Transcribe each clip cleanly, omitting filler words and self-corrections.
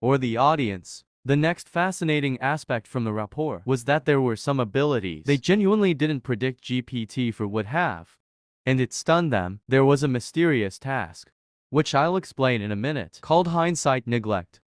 or the audience. The next fascinating aspect from the rapport was that there were some abilities they genuinely didn't predict GPT-4 would have. And it stunned them. There was a mysterious task, which I'll explain in a minute, called hindsight neglect,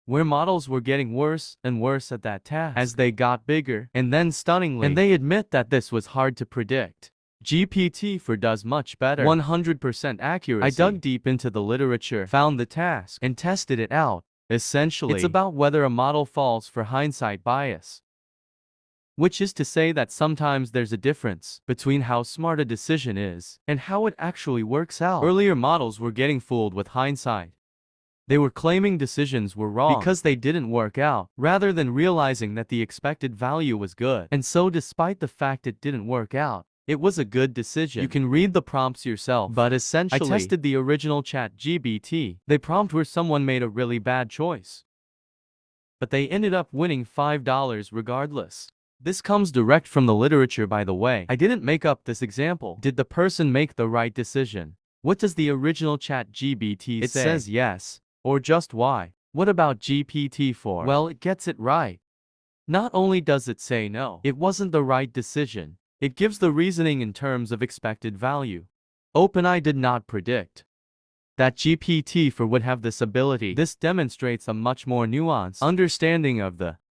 where models were getting worse and worse at that task as they got bigger, and then stunningly, and they admit that this was hard to predict. GPT-4 does much better. 100% accuracy. I dug deep into the literature, found the task, and tested it out. Essentially, it's about whether a model falls for hindsight bias, which is to say that sometimes there's a difference between how smart a decision is and how it actually works out. Earlier models were getting fooled with hindsight. They were claiming decisions were wrong because they didn't work out, rather than realizing that the expected value was good. And so despite the fact it didn't work out, it was a good decision. You can read the prompts yourself, but essentially, I tested the original ChatGPT. The prompt where someone made a really bad choice, but they ended up winning $5 regardless. This comes direct from the literature, by the way. I didn't make up this example. Did the person make the right decision? What does the original ChatGPT say? It says yes, or just why. What about GPT-4? Well, it gets it right. Not only does it say no, it wasn't the right decision, it gives the reasoning in terms of expected value. OpenAI did not predict that GPT-4 would have this ability. This demonstrates a much more nuanced understanding of the